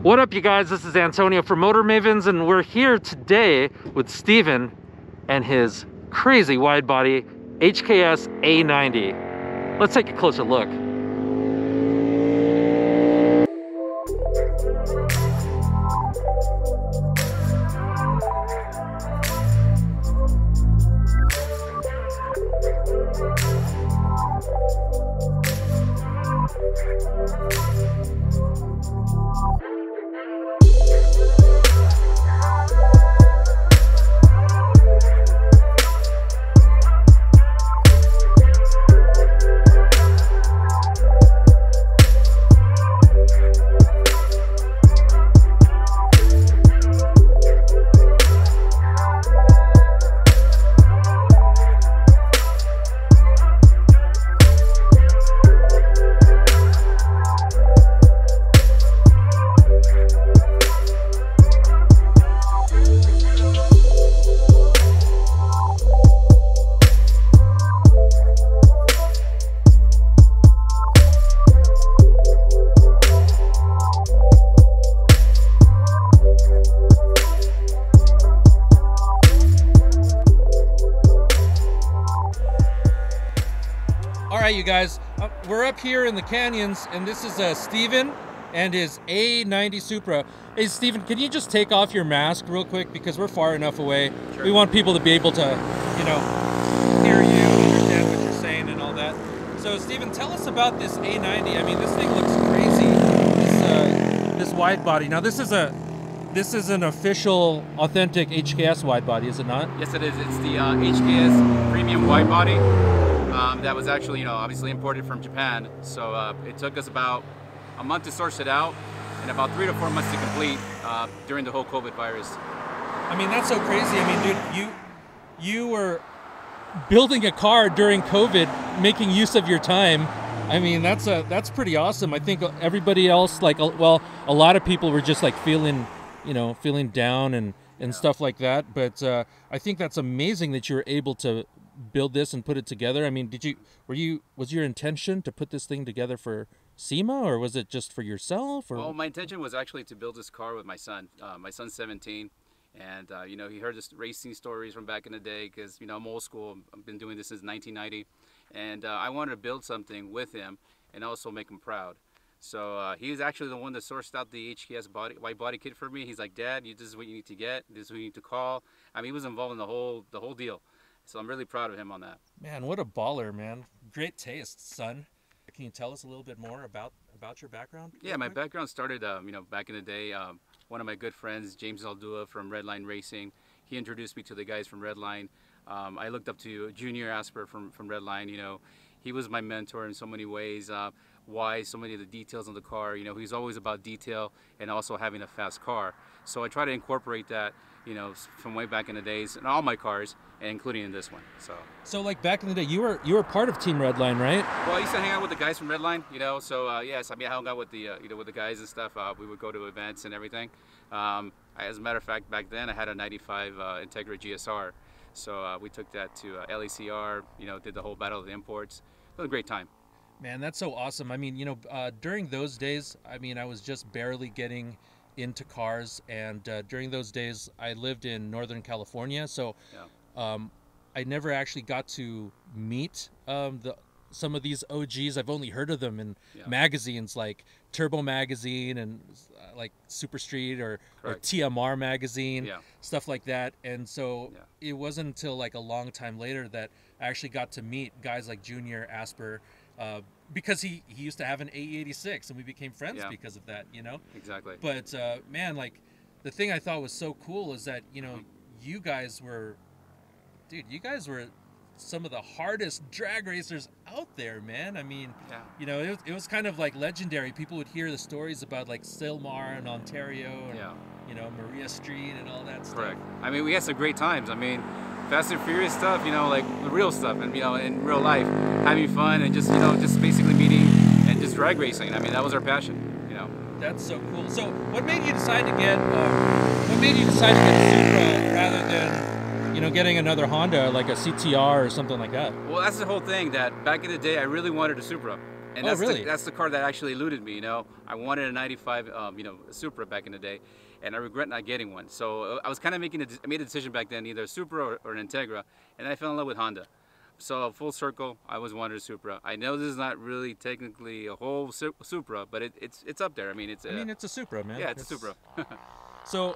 What up, you guys? This is Antonio from Motor Mavens, and we're here today with Steven and his crazy wide body HKS A90. Let's take a closer look. Alright, you guys, we're up here in the canyons, and this is Steven and his A90 Supra. Hey Steven, can you just take off your mask real quick, because we're far enough away. Sure. We want people to be able to, you know, hear you, understand what you're saying and all that. So Steven, tell us about this A90. I mean, this thing looks crazy, this wide body. Now this is an official, authentic HKS wide body, is it not? Yes, it is. It's the HKS premium wide body. That was actually, you know, obviously imported from Japan. So it took us about a month to source it out and about 3 to 4 months to complete during the whole COVID virus. I mean, that's so crazy. I mean, dude, you were building a car during COVID, making use of your time. I mean, that's pretty awesome. I think everybody else, like, well, a lot of people were just like feeling down and stuff like that. But I think that's amazing that you were able to build this and put it together. I mean, was your intention to put this thing together for SEMA, or was it just for yourself? Or? Well, my intention was actually to build this car with my son. My son's 17, and you know, he heard this racing stories from back in the day, because, you know, I'm old school. I've been doing this since 1990, and I wanted to build something with him and also make him proud. So he was actually the one that sourced out the HKS wide body kit for me. He's like, Dad, this is what you need to get. This is who you need to call. I mean, he was involved in the whole deal. So I'm really proud of him on that. Man, what a baller, man. Great taste, son. Can you tell us a little bit more about your background? Yeah, my background started, you know, back in the day. One of my good friends, James Aldua from Redline Racing, he introduced me to the guys from Redline. I looked up to Junior Asper from Redline. You know, he was my mentor in so many ways. Why so many of the details on the car, you know, he's always about detail and also having a fast car. So I try to incorporate that, you know, from way back in the days in all my cars, and including in this one. So like back in the day, you were part of Team Redline, right? Well, I used to hang out with the guys from Redline, you know. So yes, I mean, I hung out with the you know, with the guys and stuff. We would go to events and everything. As a matter of fact, back then I had a '95 Integra GSR, so we took that to LACR. You know, did the whole Battle of the Imports. It was a great time. Man, that's so awesome. I mean, you know, during those days, I mean, I was just barely getting into cars, and during those days I lived in Northern California, so yeah. I never actually got to meet some of these OGs. I've only heard of them in magazines like Turbo Magazine and like Super Street or TMR Magazine, stuff like that. And so it wasn't until like a long time later that I actually got to meet guys like Junior Asper, because he used to have an A86, and we became friends because of that, you know? Exactly. But man, like, the thing I thought was so cool is that, you know, you guys were some of the hardest drag racers out there, man. I mean, you know, it was kind of like legendary. People would hear the stories about like Silmar and Ontario and, you know, Maria Street and all that stuff. Correct. I mean, we had some great times. I mean, Fast and Furious stuff, you know, like the real stuff, and, you know, in real life, having fun and just, you know, just basically meeting and just drag racing. I mean, that was our passion, you know. That's so cool. So what made you decide to get a Supra rather than, you know, getting another Honda like a CTR or something like that? Well, that's the whole thing, that back in the day I really wanted a Supra. And Oh, that's really? that's the car that actually eluded me. I wanted a '95, Supra back in the day, and I regret not getting one. So I was kind of I made a decision back then, either a Supra or an Integra, and I fell in love with Honda. So full circle, I was wanted a Supra. I know this is not really technically a whole Supra, but it's up there. I mean, it's a Supra, man. yeah, it's a Supra. So,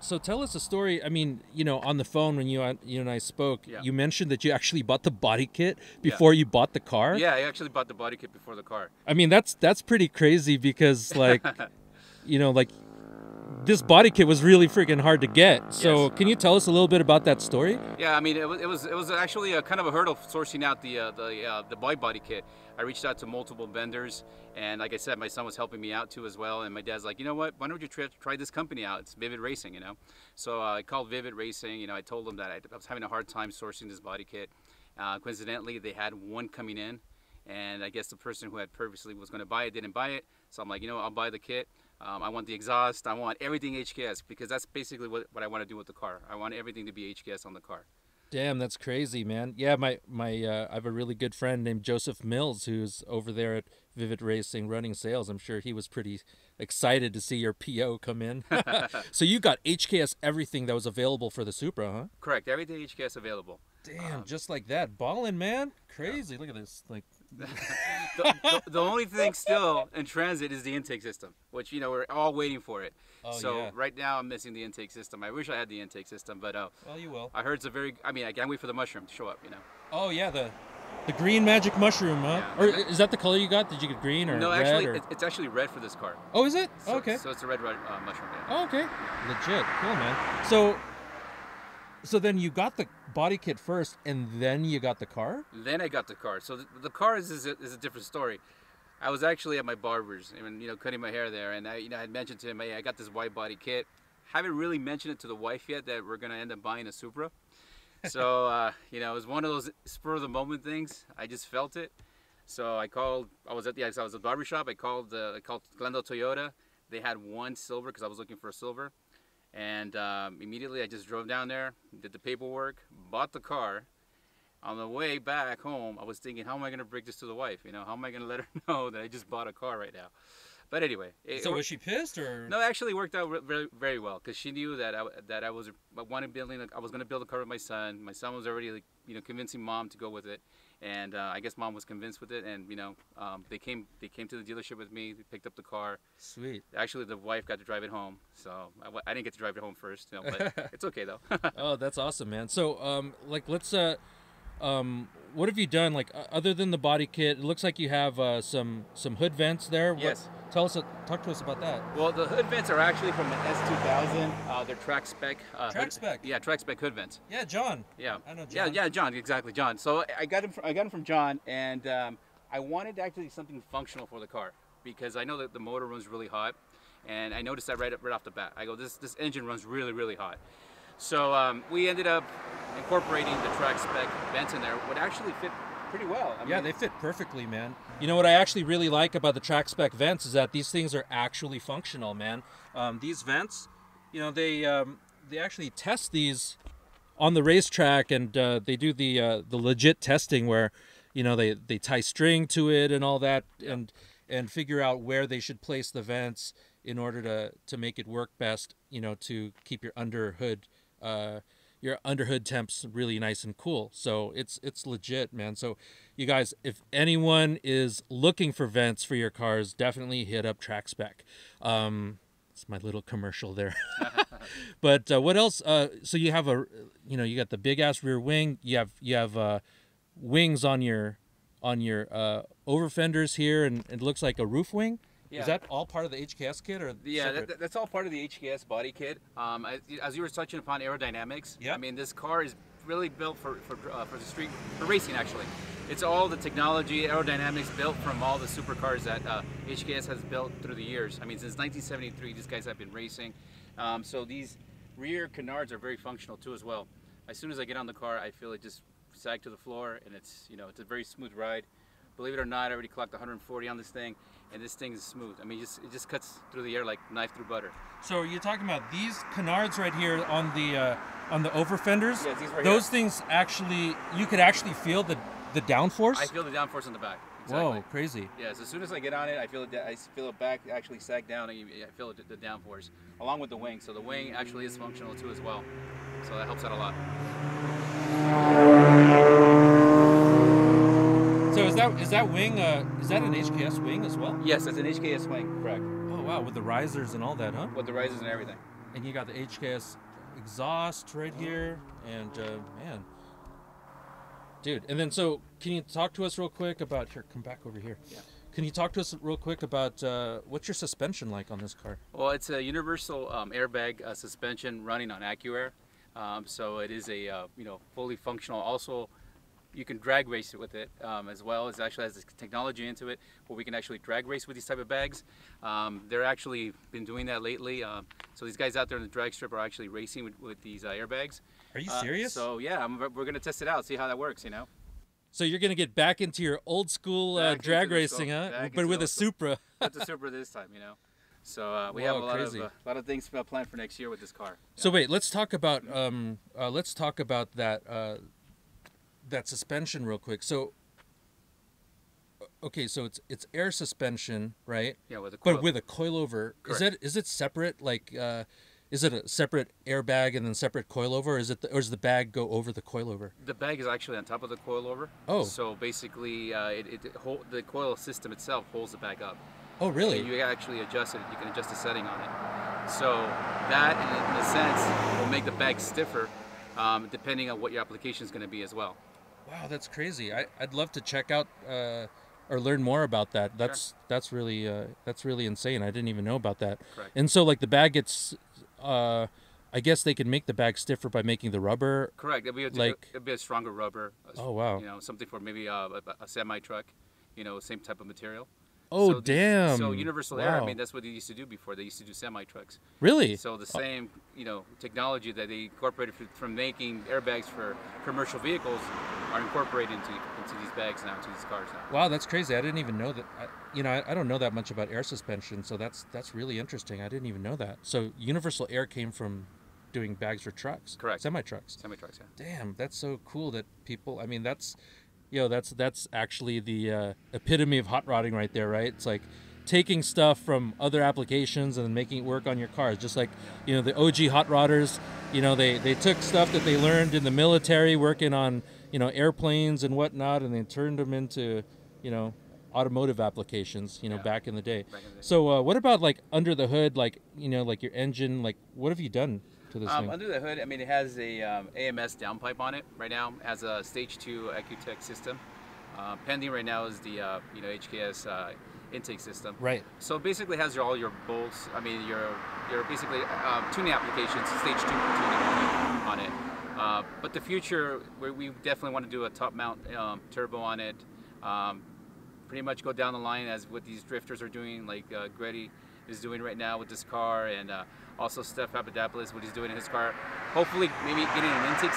so tell us a story. I mean, on the phone when you and I spoke, Yeah. you mentioned that you actually bought the body kit before you bought the car. Yeah, I actually bought the body kit before the car. I mean, that's pretty crazy because, like, like this body kit was really freaking hard to get. So, Yes. can you tell us a little bit about that story? Yeah, I mean, it was actually a kind of a hurdle sourcing out the body kit. I reached out to multiple vendors, and like I said, my son was helping me out too as well. And my dad's like, you know what? Why don't you try this company out? It's Vivid Racing, So I called Vivid Racing. I told them that I was having a hard time sourcing this body kit. Coincidentally, they had one coming in, and I guess the person who had previously was going to buy it didn't buy it. So I'm like, I'll buy the kit. I want the exhaust. I want everything HKS because that's basically what I want to do with the car. I want everything to be HKS on the car. Damn, that's crazy, man. Yeah, I have a really good friend named Joseph Mills who's over there at Vivid Racing running sales. I'm sure he was pretty excited to see your PO come in. So you got HKS everything that was available for the Supra, huh? Correct. Everything HKS available. Damn, just like that. Ballin', man. Crazy. Yeah. Look at this. Like the only thing still in transit is the intake system, which we're all waiting for it. So right now I'm missing the intake system. I wish I had the intake system, but well, you will. I heard it's I can't wait for the mushroom to show up. Oh yeah, the green magic mushroom, huh? Yeah. Or is that the color you got? Did you get green or no? red? Actually, it's actually red for this car. Oh, is it? So, okay. So it's a red mushroom. Yeah. Oh, okay. Legit. Cool, man. So then you got the body kit first, and then you got the car? Then I got the car. So the car is a different story. I was actually at my barber's, and cutting my hair there, and I had mentioned to him, hey, I got this wide body kit. Haven't really mentioned it to the wife yet that we're gonna end up buying a Supra. So it was one of those spur of the moment things. I just felt it. So I called. I was at the barber shop. I called Glendale Toyota. They had one silver because I was looking for a silver. And immediately I just drove down there, did the paperwork, bought the car. On the way back home, I was thinking, how am I going to break this to the wife? How am I going to let her know that I just bought a car right now? But anyway. So was she pissed or? No, it actually worked out very, very well because she knew that I was going to build a car with my son. My son was already convincing mom to go with it. And I guess mom was convinced with it, and they came to the dealership with me. They picked up the car. Sweet. Actually, the wife got to drive it home, so I didn't get to drive it home first. But it's okay though. Oh, that's awesome, man. So, let's what have you done? Like, other than the body kit, it looks like you have some hood vents there. Yes. Talk to us about that. Well, the hood vents are actually from the S2000. They're Trackspec. Trackspec. Yeah, Trackspec hood vents. Yeah, John. Yeah. I know John. Yeah, John. Exactly, John. So I got them from John, and I wanted actually something functional for the car because I know that the motor runs really hot, and I noticed that right off the bat. I go, this engine runs really, really hot. So we ended up incorporating the Trackspec vents in there. Would actually fit pretty well. I mean, they fit perfectly, man. What I actually really like about the Trackspec vents is that these things are actually functional, man. These vents, they actually test these on the racetrack, and they do the legit testing where, they tie string to it and all that, and figure out where they should place the vents in order to make it work best, to keep your underhood temps really nice and cool. So it's legit, man. So you guys, if anyone is looking for vents for your cars, definitely hit up Trackspec. It's my little commercial there. But what else? So you have you got the big ass rear wing. You have wings on your over fenders here, and it looks like a roof wing. Yeah. Is that all part of the HKS kit, or that's all part of the HKS body kit. As you were touching upon aerodynamics, I mean, this car is really built for the street, for racing actually. It's all the technology, aerodynamics built from all the supercars that HKS has built through the years. I mean, since 1973, these guys have been racing. So these rear canards are very functional too as well. As soon as I get on the car, I feel it just sag to the floor, and it's it's a very smooth ride. Believe it or not, I already clocked 140 on this thing, and this thing is smooth. I mean, it just cuts through the air like knife through butter. So you're talking about these canards right here on the over fenders? Yeah, these right Those here. things actually, you could actually feel the downforce? I feel the downforce in the back. Whoa, crazy. Yeah, so as soon as I get on it, I feel it back actually sag down, and I feel the downforce, along with the wing. So the wing actually is functional too as well. So that helps out a lot. So is that wing, is that an HKS wing as well? Yes, it's an HKS wing, correct. Oh wow, with the risers and all that, huh? With the risers and everything. And you got the HKS exhaust right here, and man. Dude, and then so can you talk to us real quick about, here, come back over here. Yeah. Can you talk to us real quick about what's your suspension like on this car? Well, it's a universal airbag suspension running on AccuAir. So it is a fully functional. Also, you can drag race it with it as well. It actually has this technology into it where we can actually drag race with these type of bags. They're actually been doing that lately. So these guys out there in the drag strip are actually racing with these airbags. Are you serious? So yeah, we're going to test it out, see how that works, you know. So you're going to get back into your old school drag racing, huh? But with a Supra. With the Supra this time, you know. So we have a lot of things planned for next year with this car. So wait, let's talk about that that suspension real quick. So okay, so it's air suspension, right? Yeah, with a but with a coilover. Correct. Is it separate? Like, is it a separate airbag and then separate coilover? Or or does the bag go over the coilover? The bag is actually on top of the coilover. Oh. So basically, the coil system itself holds the bag up. Oh, really? And you actually adjust it. You can adjust the setting on it. So that, in a sense, will make the bag stiffer, depending on what your application is going to be as well. Wow, that's crazy. I'd love to check out or learn more about that. That's really insane. I didn't even know about that. Correct. And so like the bag gets, I guess they can make the bag stiffer by making the rubber. Correct. It'd be a stronger rubber. Oh wow. You know, something for maybe a semi truck. You know, same type of material. Oh, so damn. So Universal Air, I mean, that's what they used to do before. They used to do semi-trucks. Really? So the same, technology that they incorporated from making airbags for commercial vehicles are incorporated into these bags now, into these cars now. Wow, that's crazy. I didn't even know that. I don't know that much about air suspension, so that's really interesting. I didn't even know that. So Universal Air came from doing bags for trucks. Correct. Semi-trucks. Semi-trucks, yeah. Damn, that's so cool that people, I mean, that's actually the epitome of hot rodding right there, right? It's like taking stuff from other applications and making it work on your cars. Just like, the OG hot rodders, they took stuff that they learned in the military working on, airplanes and whatnot, and they turned them into, automotive applications, back in the day. So what about like under the hood, like, like your engine, like what have you done to this thing? Under the hood, I mean, it has a AMS downpipe on it right now. It has a stage 2 AccuTech system. Pending right now is the HKS intake system. Right. So basically, it has all your bolts. I mean, your basically tuning applications, stage 2 tuning on it. But the future, we definitely want to do a top mount turbo on it. Pretty much go down the line as what these drifters are doing, like Grady is doing right now with this car, and also Steph Papadopoulos, what he's doing in his car. Hopefully, maybe getting an intake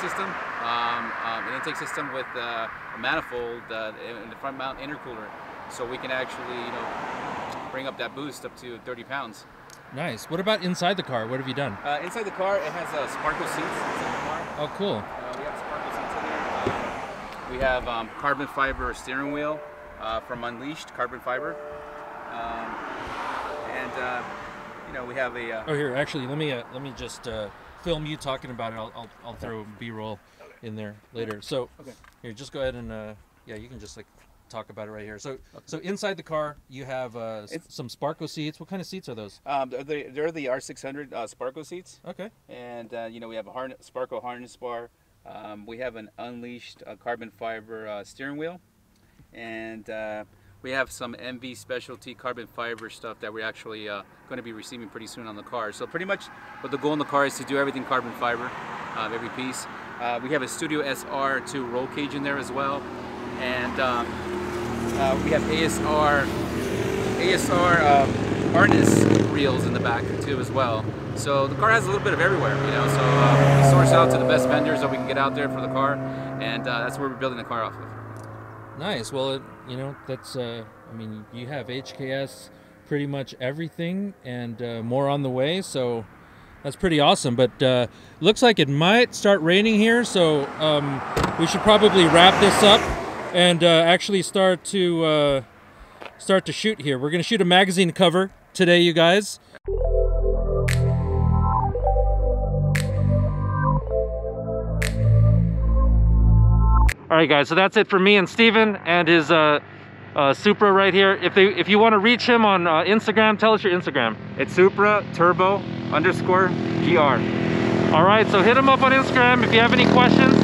system with a manifold in the front mount intercooler, so we can actually, bring up that boost up to 30 pounds. Nice. What about inside the car? What have you done? Inside the car, it has Sparco seats inside the car. Oh, cool. We have Sparco seats in there. We have carbon fiber steering wheel from Unleashed Carbon Fiber. We have a. Oh, here, actually, let me just film you talking about it. I'll throw B-roll in there later. So, here, just go ahead and you can just like talk about it right here. So inside the car, you have some Sparco seats. What kind of seats are those? They're the R600 Sparco seats. Okay. And we have a Sparco harness bar. We have an Unleashed carbon fiber steering wheel, and we have some MV specialty carbon fiber stuff that we're actually going to be receiving pretty soon on the car. So pretty much what the goal in the car is to do everything carbon fiber, every piece. We have a Studio SR2 roll cage in there as well. And we have ASR harness reels in the back too as well. So the car has a little bit of everywhere, so we source out to the best vendors that we can get out there for the car, and that's where we're building the car off of. Nice. Well, that's, I mean, you have HKS pretty much everything and more on the way, so that's pretty awesome. But looks like it might start raining here, so we should probably wrap this up. and actually start to shoot here. We're gonna shoot a magazine cover today, you guys. All right, guys, so that's it for me and Steven and his Supra right here. If you want to reach him on Instagram, tell us your Instagram. It's Supra Turbo _GR. All right, so hit him up on Instagram if you have any questions.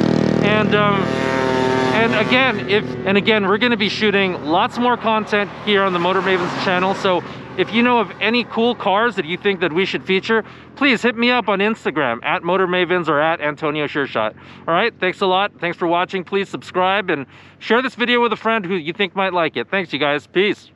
And again, we're going to be shooting lots more content here on the Motor Mavens channel. So if you know of any cool cars that you think that we should feature, please hit me up on Instagram at Motor Mavens or at Antonio Shershot. All right, thanks a lot. Thanks for watching. Please subscribe and share this video with a friend who you think might like it. Thanks, you guys. Peace.